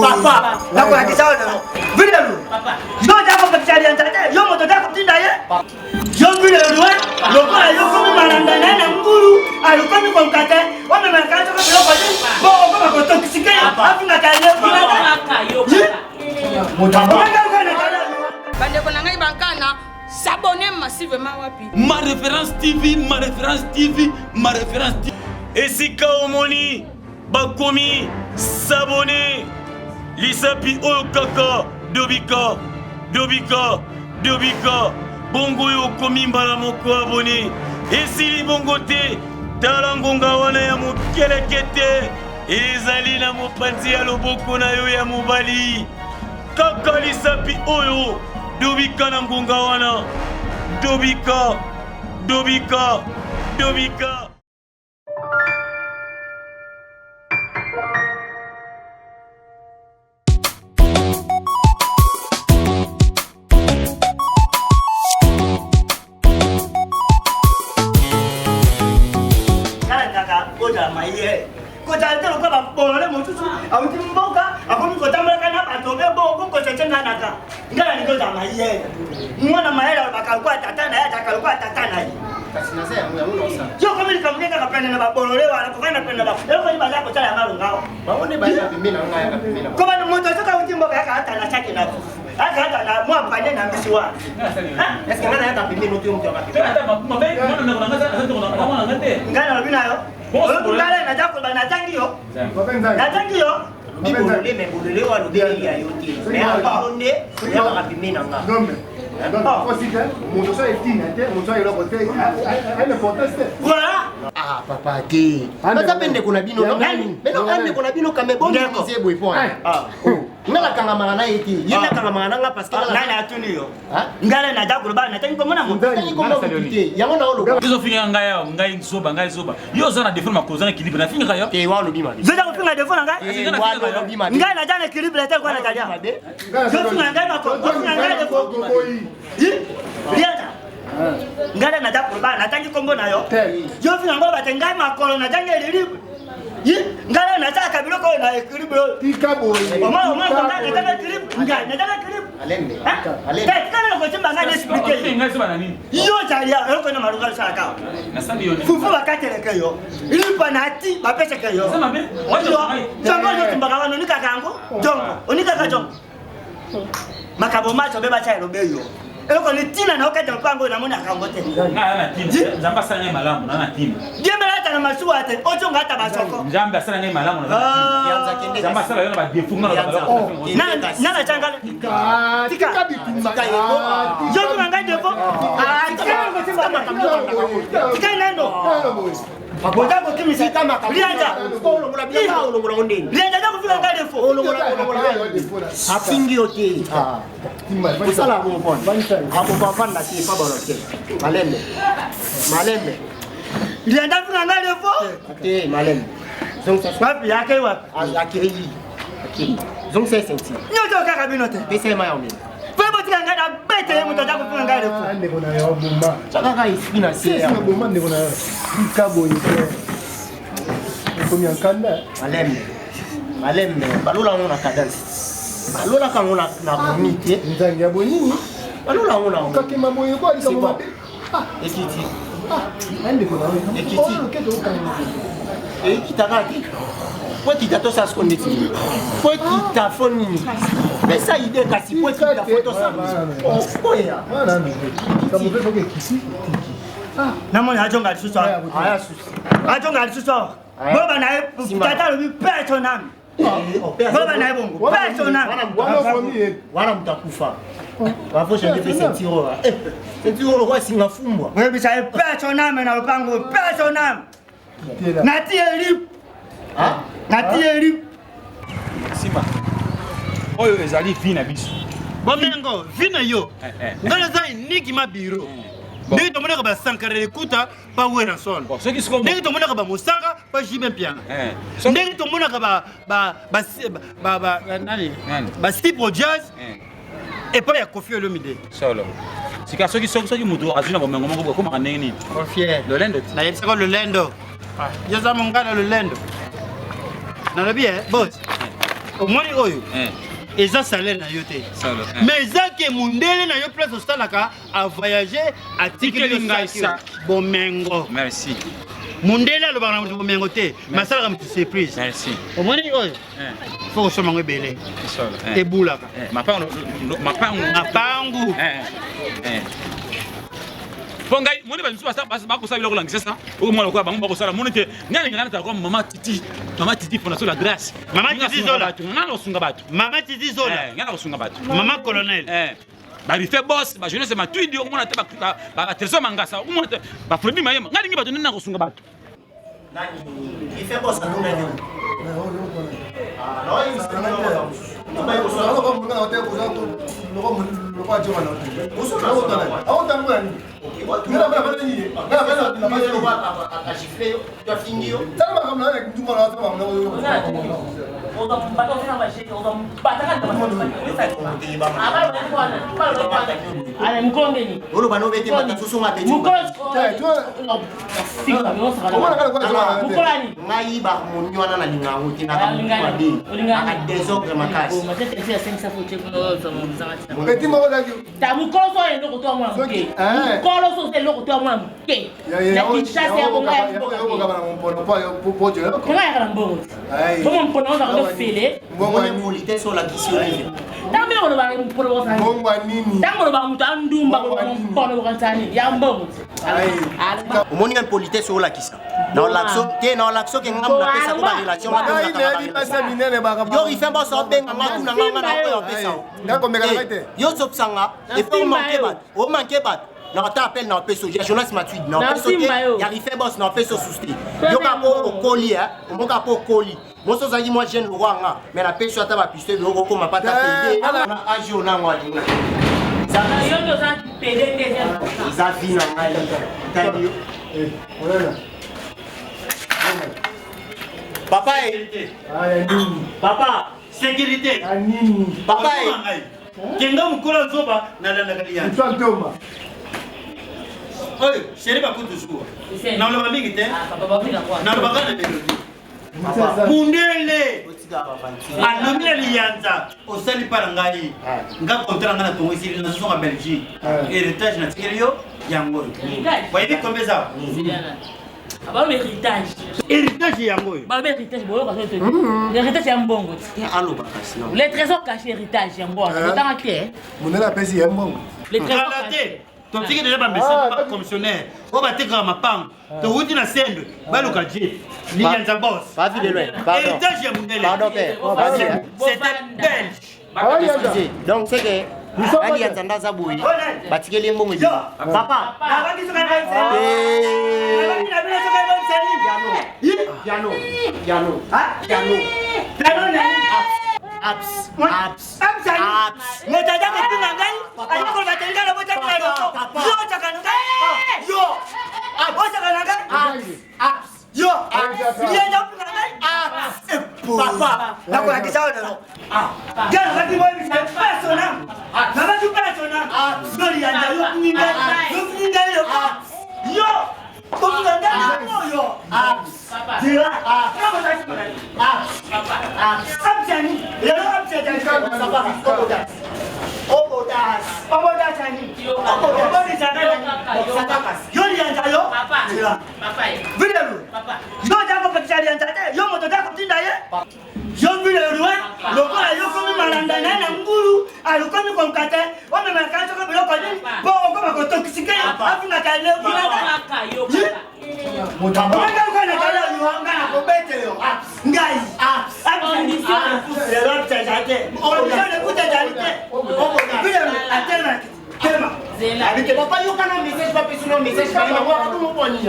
Papa, nakuwa kisaona. Vile lu. Ndio jambo bakitali antata. Yo moto dako tinda ye. Yo vile lu. Lokola yo komi marandana na nguru. Alukoni kwa mkate. Wame marakaza kwa loko ni. Bo kwa toksike. Afu na kale s'abonner massivement wapi. Ma référence TV, ma référence TV, ma référence TV. Et si Kaomoni, Bakomi, s'abonner. Lisapi Oyokaka, Dobika, Dobika, Dobika. Bongo yo komi mbala moko abonné. Et si li bongote, talangonga wana ya mokelekete. Ezali na mopanzi ya loboko na yo ya mobali. Kaka lisapi oyo. Dobika na ngonga wana. Dobika, Dobika, Dobika. Kota maiye. Kota ntelo kwa bapolole motusu. Awuti mboka, akomi kota mbaka na batobe bongo ko chenga naka. Ngala ni kota maiye. Mwana maela bakalikuwa tatana ya takalikuwa tatana yi. Kasi na sasa mungu unosa. Yo kama nikamgeka kapenda na bapolole wala kufanya penda ba. Leo kwa baza ko tala ngalo ngao. Baone baza pembeni na ngaya kapembeni. Kwa ni moto saka uti mboka yaka hata na chake na. Hata na mwa pande na mbisi wa. Eske ngana yaka pembeni otu mtu akapita. Hata mabe mbona nakuangaza hata tunaona ngate. Ngana lobinayo. Ngala na jako na tangio. Na tangio. Bibulele me bulele wa lobeli ya yote. Me abaone yaka pembeni na ngao. Voilà. Ah papa ti. Baza pende kuna bino nani? Beno ande kuna bino kame bongo mizebo ipo. Ah. Ngala kanga na iti. Yena kanga nga parce que nani atuni yo. Ngala na jako ba na tangi komona mo. Tangi komona kite. Yango na olo. Bizo finga ngaya ngai ngai yo zana defend makozana équilibre na finga yo. Ke wa lo bima. Zoza ko finga defend ngai. Wa lo bima. Ngai na jana équilibre ta ko na talia. Zo finga ngai mako. Zo finga ngai defend. Liata. Ngala na jako ba na tangi kombo na yo. Yo finga ngo ba tengai makolo na jana équilibre. Ngala na taka bilo ko na équilibre. Tikabo. Oma ko na taka équilibre. Ngai na taka équilibre. Alembe. Alembe. Kana ko timba ngai expliquer. Ngai sema na nini? Yo jalia yo ko na maruga saka. Na sabi yo. Fufu bakatele ke yo. Ili panati ba pese ke yo. Sema be. Jongo yo timbaga wano nika kango. Jongo. Onika ka jongo. Makabo macho beba cha robe yo. Eko ni tina na okata mpango na mona kango te. Nga na tina. Nzamba sala ngai malamu na tina. Diemela ta na masuwa te. Ojo ngata basoko. Nzamba sala ngai malamu na tina. Yanza kende. Nzamba sala yo na ba defu na ba. Na changala. Tika bitumba. Yo kuna ngai defo. Tika ko timba makambo. Tika nando. Boga ko kimisi kama lianja. Olongola bila olongola ondeni. Lianja ko fika ngai defo. Olongola. Apingi yote. Usala mo pon. Hapo papa na si papa loke. Malembe. Malembe. Lianja fika ngai defo. Ate malembe. Donc ça soit Papi yake wapi? akiri. Akiri. Donc c'est senti. Nyoto kaka binote. Pesa ma yone. Febo tika ngai na bete yemu tata ko fika ngai defo. Ande kona yo bomba. Chaka ispina si. Sina bomba ande kona yo. Tikabo yite. Komi ankanda. Malembe. Malembe. Balula ngona cadence. Balula kangona na bonite. Nzangi ya bonini. Balula ngona. Kake mamoyo kwa alika mama. Ekiti. Ande kona yo. Ekiti. Oh, keto ukanga. Ekitakaki. Kwa kitato sa skondeti. Kwa kita foni. Pesa ide kasi kwa kita foto sa. Oh, ya. Mana ndo. Kamo vepo ke kisi. Namoni ajonga lisusu. Aya susi. Ajonga lisusu. Boba na tata lo bi peto nami. Boba na bongo. Peto nami. Wana famille. Wana mtakufa. Wafo shanje pe sentiro. Sentiro kwa singa fumbwa. Wewe bisa peto nami na upango peto nami. Na tie lip. Ah? Na tie lip. Simba. Oyo ezali vina biso. Bomengo, vina yo. Ngala za niki mabiro. Ndenge tomona ba Sankara ekuta pa wena son. Ceux qui sont Ndenge tomona ba Musanga pa Jimé Pian. Ndenge tomona ba nani? Ba Steve Rogers et pas ya Koffi Olomide. solo. sika soki mutu azuna bomengo moko comme kaneni fier le lendo na yebisa le lendo yo za mongala le lendo na le bien boss au moins oyo eza salaire na yo te mais eza ke mundele na yo place osalaka a voyager a tikeli ngai sa bomengo merci mundele alobaka na moto bomengo te masalaka moto surprise merci au moins oyo faut kosoma ngo ebele ebulaka mapangu Pongai, moni ba nsu ba ko sabila ko langisa sa. O mo ko ba mo ko sala moni te. Ngani ngana ta ko mama titi fondation la grâce. Mama titi zola. Ngana ko sunga batu. Mama titi zola. Ngana ko sunga batu. Mama colonel. Ba bi fait boss, ba jeunesse ma tuidi o mona te ba trésor mangasa. O mona te ba frebi mayema. Ngani ngi batu nina ko sunga batu. Nani, il fait boss nduna nyo. Non, il s'est Omoni en politesse au lakisa. Dans l'action que ngam na pesa ko ba relation la. Yo il fait bon so benga ngatu na ngama na ko pesa. Ndako mekala te. Yo sopsanga et faut manquer bat. O manquer bat. Na ta appel na peso. Jonas Matuid na peso ke ya rife boss na peso sousti. Yo ka po koli mo ka po koli. Mo so zali moi jeune rwanga mais na peso ata ba piste yo ko ma pata pede. Na agio na ngwa dinga. Yo ndo za pede pede. Za vina ngai. Tadio. Papa Papa, sécurité. Papa Kenga mukula zoba na la galia. Oye, chéri ba kutu suwa. Na lo mingi te. Papa bina kwa. Na lo bakana melodi. Mundele. Anomia lianza. Osali para ngai. Nga kontra ngana tongo isiri na zonga Belgique. Héritage na tikelio yango. Wa hivi kombeza. Aba héritage. Héritage yango. Ba héritage boyo ka sote. Héritage ya mbongo. Allo bakasi non. Les trésors cachés héritage ya mbongo. Otanga ke. Munela pesi ya mbongo. Les trésors cachés. Ton tiki déjà ba message pas commissionnaire. O ba teka mapang. To wuti na sendo. Ba lokaje. Lianza boss. Pas vu de loin. Pardon. Héritage ya mundele. Pardon père. C'était belge. Donc c'est que Ali Anzanda Zaboui, Batikeli Mbongo. Papa. Piano. Apps. Papa, na kwa kisao na. Gana kati boy mi persona. Na ba tu persona. Dori anda yo kuninga. Yo. Komi nganda yo. Papa. Dira. Kama tasi. Abjani. Yo abjani. Papa. Obodas ani. Obodas ani. Yo lianda yo. Papa. Dira. Papa. Videlu. Papa. Yo jako pekali anda te. Yo moto jako tinda ye. Yo videlu lokola yo komi malanda na nguru. Alukomi konkate. Wame makacho ko biloko ni. Bo ko ba ko toksike. Afunga kale ko na. Mutamba ko na kale yo anga na ko betele yo. Ngai. Papa, you cannot message pas personne message pas moi tout mon poni.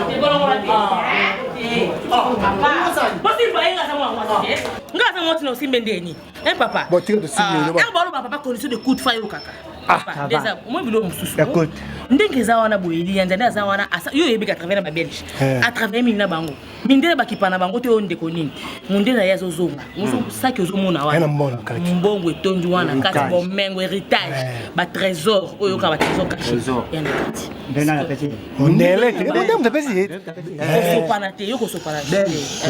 Papa. Bon, tire de signe. Papa condition de coup de fire au kaka. Déjà, moi je veux me écoute. Ndenge za wana boyeli yanja na za wana yo yebi ka travers na belge. À travers mina bango. Mindele bakipana bango te onde konini. Mundela yazo zonga. Muso saki ozomona wana. Mbongo etondu wana kati bomengo héritage. Ba trésor oyo ka ba trésor caché. Yana kati. Ndena la petit. Ondele, ndenge mtapesi. Sopana te yo ko sopana te.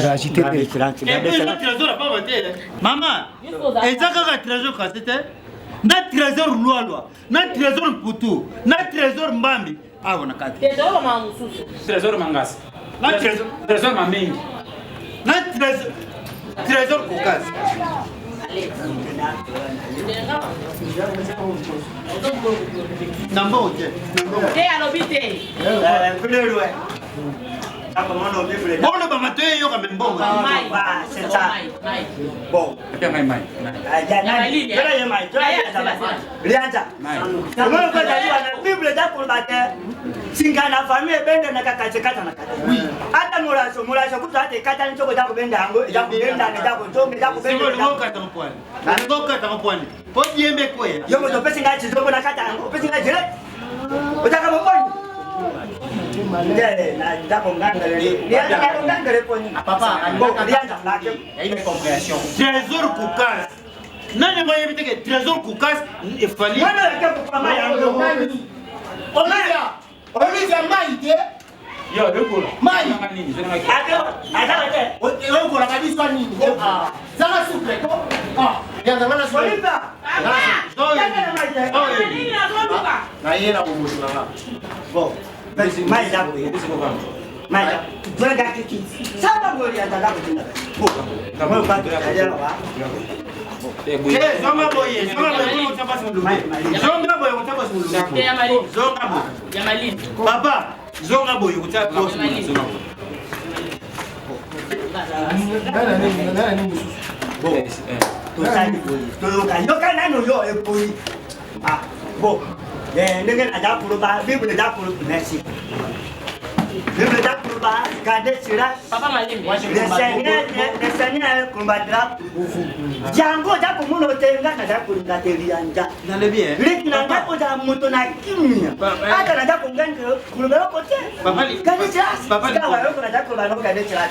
Agité le trésor pas voter. Maman, ezaka ka trésor cassette. Na trésor loi na trésor putu na trésor mbambi awo na kati Trésor mamususu Trésor mangasi na trésor mamengi na trésor kokas namba oje alobite bon le bamato yo quand même bon c'est ça bon mai lianza kama kwa daliwa na Biblia japo mbate singana famille bende na kakachekata na kata hata muraso kuta hata kata nchoko japo benda yango japo benda na japo tonge japo benda ngoka tampwani po yembe kwa yo mo pesi ngachi zobo na kata yango pesi ngachi le utaka mboni ndele na japo nganga le lianza kwa nganga le poni Papa, lianza lake il y a une compréhension. trésor kokas nani ngoye biteke trésor kokas efali wana yake kwa mama yango Olivia Maïté. yo yokolo Mai. nini ata Oko la kabisa nini? Zanga souple ko? Ya zanga na souple. Oliva Na yena umutu na. bon mais japo mais tunaga kiki saba ngori ataka kutina kama upate kajana wa zonga boye utapasa mulumbe zonga boye utapasa mulumbe zonga boye ya malini papa zonga boye utapasa mulumbe bon tosali boye toyoka yoka nano yo epoi bon ndenge na pour ba bible da pour merci bible da pour ba garder cela papa malini le Seigneur combattra pour vous jango da ko muno tenga na da ko ngatelia dans le bien likina da ko da moto na kimia hata na da ko nganga kulubero kote garder cela papa ko na da ko ba no garder cela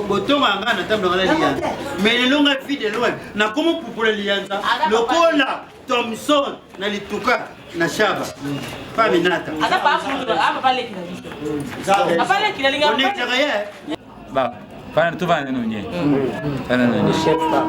botonga nga na table ngala lianza mais le longa fide loin na komo pour lianza lokola Thompson na lituka na shaba pa minata ata pa fundo apa pale kina biso apa pale kina linga on est derrière ba pana tu vana nonye pana nonye Chef pas.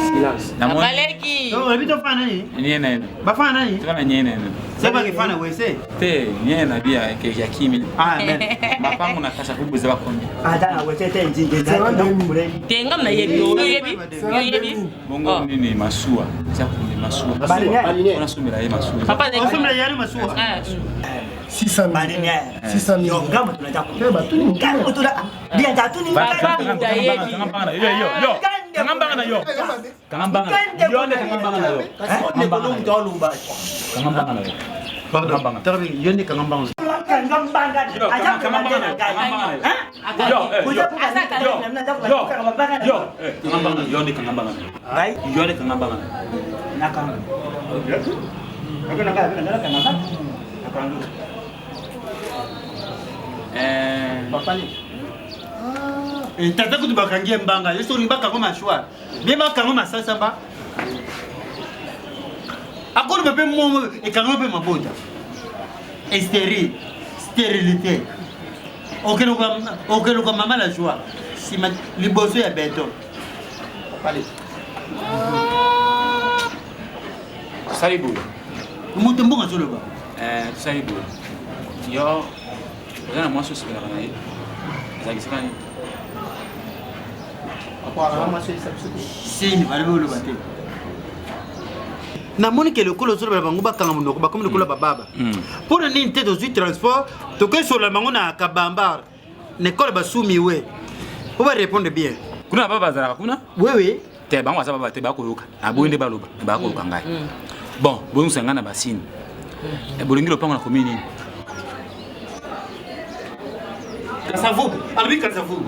Silence. na mo baleki donc habito fana ni ni nene ba fana ni tu kana nyene sema ke fana wese te nyene na bia ke ya kimi amen mapango na kasha kubuza bakombi hata na wetete njinge za kumure tenga na yebi yo yebi bongo nini masua za kumbi masua Balinière. ona sumira ye masua papa on sommes yali masua 600 000. Balinière 600 000. yo ngambo tunataka Keba tu ni ngambo tuna dia tatu ni yo kangambanga na yo kangambanga yo ne kangambanga na yo Kasi on ne kono mtu olumba. kangambanga na yo pardon tabi yoni kangambanga ngambanga aja kangambanga na gai kangambanga yo ne kangambanga gai yo ne kangambanga nakanga akana kangambanga papa ni tata kutu bakangie mbanga yeso ni baka ngoma shwa be baka ngoma sasa ba akolo bepe momo e kango pe mabota stérilité okelo kwa mama la joie si liboso ya beton pale salibu mutu mbonga solo ba salibu yo ona mwaso sikala na ye zakisikani sini bale bolo bate namoni ke lokolo solo bango bakanga monoko bakomi lokolo bababa mpona nini te tozwi transport tokesola bango na kabambar nekole basumi we po barépondre bien kuna baba bazalaka kuna wewe te bango baza baba te bakoyoka aboyi nde baloba bakoyoka ngai bon boyongisa ngai na basini bolingi lopango na komi nini kasavubu alobi kasavubu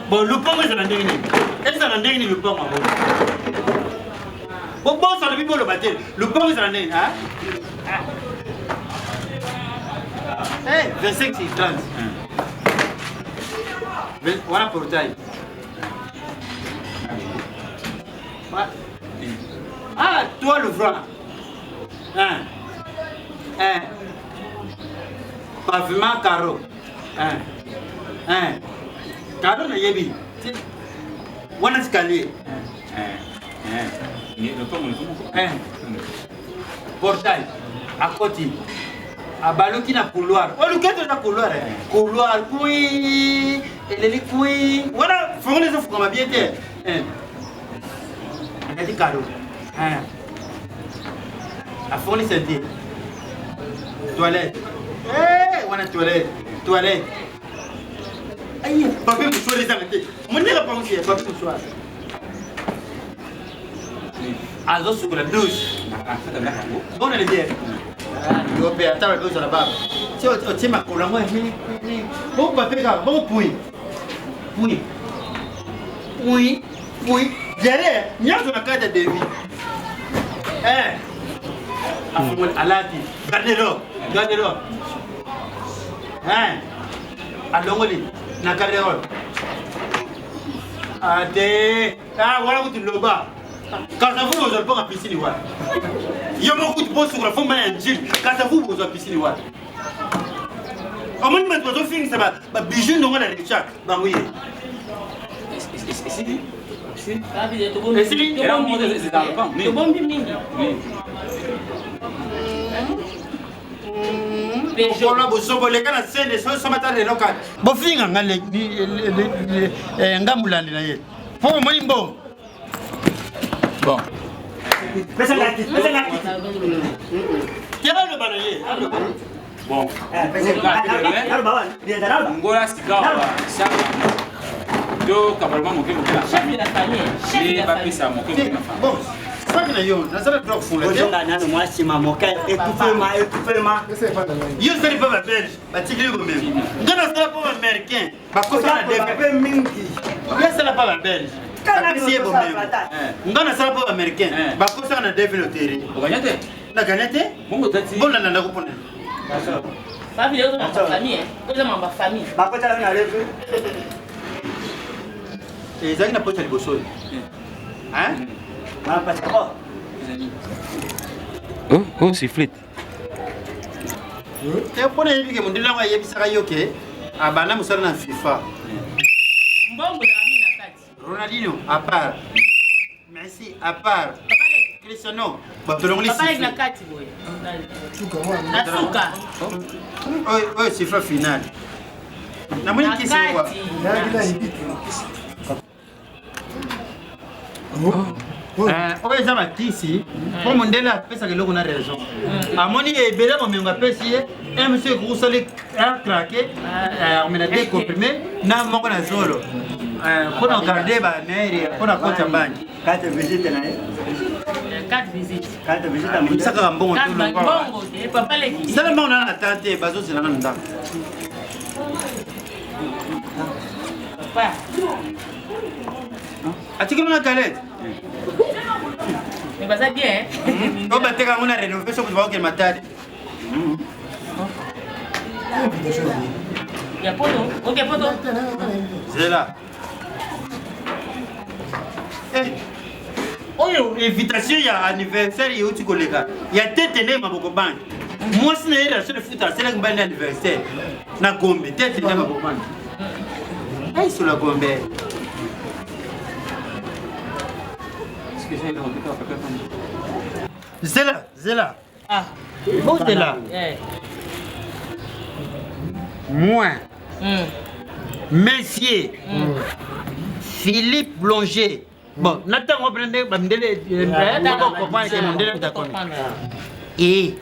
Bon, le pont, c'est la dernière. Est-ce que c'est la dernière, le pont? Bon, ça ne veut pas le bâtir. Le pont, c'est la dernière. Hein? Eh, 25, c'est 30. Voilà pour taille. Ah, toi le franc. Pavement carreau. Carreau na yebi. One escalier. Portail. À côté. À ballon qui n'a couloir. Oh, le cadre n'a couloir. Couloir, oui. Et les oui. Voilà, faut les offres comme bien dit. On a dit carreau. À fond les sentiers. Toilette. Eh, on a toilette. Toilette. Aïe, papier mouchoir les arrêtés. Mon nez n'a pas aussi, papier mouchoir. Alors sur la douche. On a les dire. Yo pe attends la douche là-bas. Tu ma cola moi. Bon papier là, bon puis. Puis. Oui. Oui. Derrière, il y a une carte de vie. Alati, gardez-le. Allons-y, na gardez-le. Voilà où tu le bas. Quand vous avez pas la piscine, il y a beaucoup de postes sur la forme d'un gil. Quand vous avez la piscine, on m'a dit que vous avez ça va bijou dans la richesse. Bah oui. Yo, cabrement, mon chef de la famille. Chef de la famille. Bon, c'est ça que yo, na sala drop fou là. Moi, c'est ma moquette. Écoutez-moi. Yo, c'est pas belge. Ba tigre go même. Ngana sala pas américain. Ba ko ça na def mingi. Yo sala pas belge. Kana c'est bon même. Ngana sala pas américain. Ba ko ça na def le terrain. Vous gagnez? Na gagnete? Bon, tati. Bon na na ko pona. Ça veut dire que ma famille, ma famille. Ba ko ça na levé. Et ça n'a pas de bosso. Hein? Oh, c'est flit. Tu as pas dit que mon délai est bien yoké. Ah, bah, là, nous sommes en FIFA. Ronaldinho, à part. Messi, à part. Cristiano, Papa avec la carte, oui. Oui, c'est FIFA final. La moyenne qui c'est quoi? Oui, ça va ici. Pour mon délai, ça que l'on a raison. À mon niveau, il y a un peu un monsieur qui a craqué, on a décomprimé, n'a pas de solo. Pour regarder, pour la côte en banque. 4 visites. 4 visites. 4 visites à mon ça va bon. Papa les seulement on a tenté, bazo c'est là dedans. As-tu vu la galette? Mais ça bien. On va faire une rénovation pour voir quelle matin. Il y a pas d'eau. Ok, pas d'eau. C'est là. Oh, invitation, il y a anniversaire, il y a aussi collègue. Il y a tête et ma beaucoup banque. Moi, si je suis le foot, c'est un bon anniversaire. Na Gombe, tête et ma beaucoup banque. Aïe, sur la Gombe. Zéla. Ah. Où t'es là? Moi. Messieurs. Philippe Blonger. Bon, Nathan, on prend et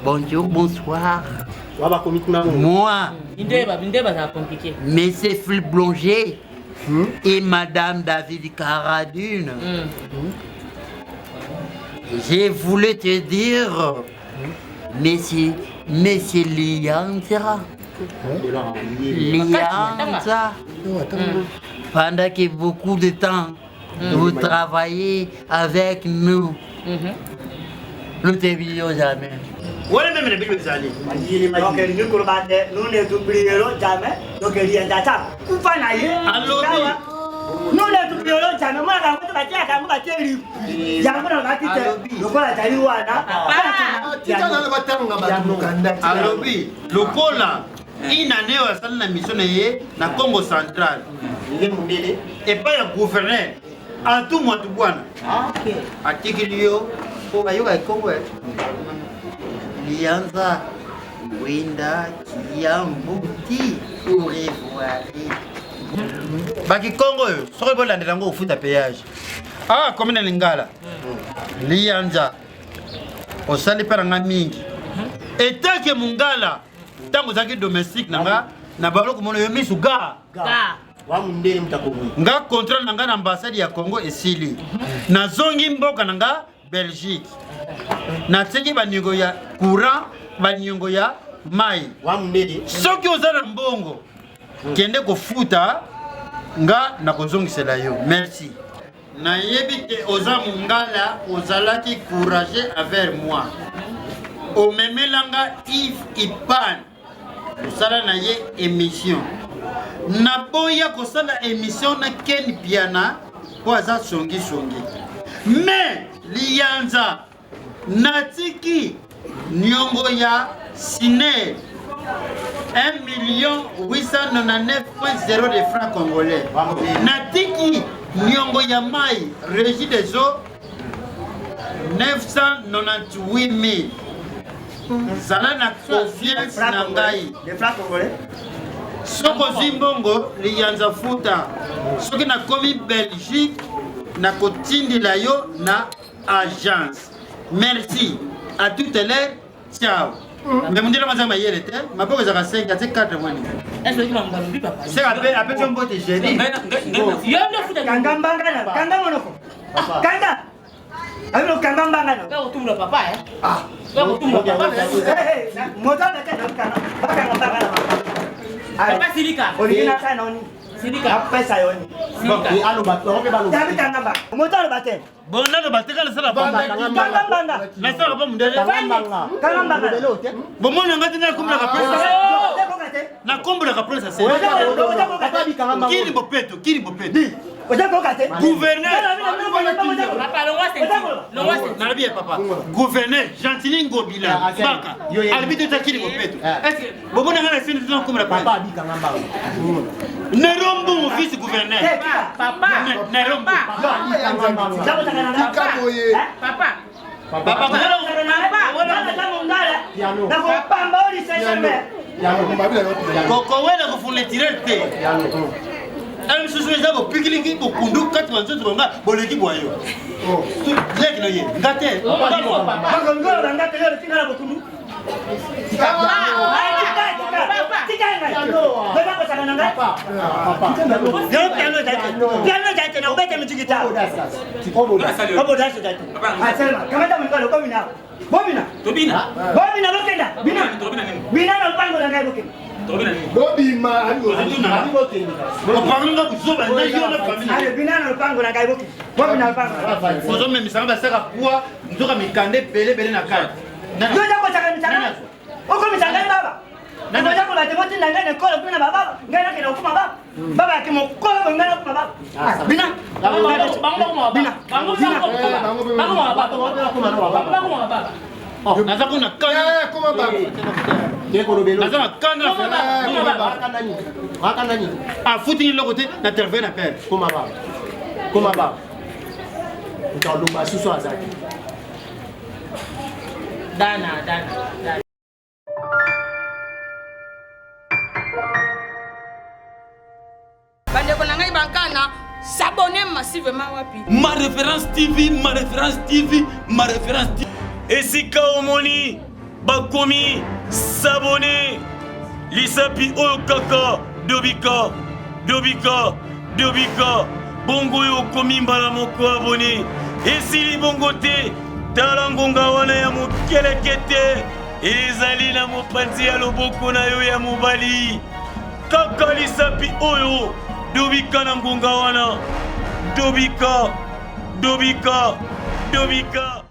bonjour, bonsoir. Moi, Monsieur Philippe Blonger et Madame David Caradune. Je voulais te dire, Monsieur Lianza. Lianza. pendant que beaucoup de temps, vous travaillez avec nous. Nous ne t'oublions jamais. Voilà même les billes allées. Donc nous combattons, nous ne t'oublierons jamais. Donc il y a data. Où va naïe? Nous ne t'oublierons jamais. Moi quand vous battez, quand vous battez, il y a un peu de battite. Le cola tali wana. Alobi, le cola. Il a né à la mission na Congo central. Et pas le gouverneur. À tout monde de Boana. Atikilio, pour Ayoga Congo. Lianza, Winda, Kiambuti, pour revoir. Baki Congo, sur le bol de au foot à péage. Ah, comme une lingala. Lianza, au sali par un ami. Et tant que Mungala. Tant que vous avez domestique, na balo ko mono yomi suga wa mundele mtakongo nga contrat nanga na ambassade ya Congo esili na zongi mboka nanga Belgique na tseki baningo ya courant baningo ya mai wa mundele soki ozala mbongo kende ko futa nga na kozongisela yo merci na yebi ke oza mungala ozalaki courageux avec moi o memelanga Yves Ipan kosala na ye émission na boya kosala émission na Ken Piana po aza songi mais Lianza natiki nyongo ya Sine 1,899,000 de francs congolais natiki nyongo ya mai Régie des eaux 998,000 zala na confiance na ngai soko zimbongo Lianza futa soki na komi Belgique na kotindila yo na agence merci à tout à l'heure ciao mais mon dieu la mazama yele te mapoko za 5 ate 4 mwani est-ce que tu m'as dit papa c'est après ton bote génie yo ndo futa kanga mbangana kanga monoko kanga alors kanga mbangana ka utumla papa ah ka utumla papa motana tena kana baka mbangana papa silika origina sana oni silika pesa yoni silika alo bato ke balo tabi kanga ba motana bate bona no bateka la sala bamba kanga mbanga na sala ba mundele kanga mbanga bomona ngati na kumla ka pesa na kumbula ka pesa se kili bopeto gouverneur nalabie papa gouverneur Gentili Ngobila baka alibito takili bopeto est-ce que bomona ngana sindi tuna kumla papa abika ngamba nerombo mon fils gouverneur papa nerombo papa kokowela kofuletire te misusu eza bopikiliki bokundu kati banzoto banga boleki bwayo leki no ye nga te ozomemisanga basaka pwa nzoka mikande belebele na kati naza kuna naza na kanda afutini loko te na terve na pere dana bandeko na ngai bankana s'abonner massivement wapi ma référence TV esika omoni bakomi s'abonner lisapi oyo kaka dobika bongo oyo okomi mbala moko abone esili bongo te tala ngonga wana ya mokeleke te ezali na mopanzi ya loboko na yo ya mobali kaka lisapi oyo Dobika na ngonga wana. Dobika.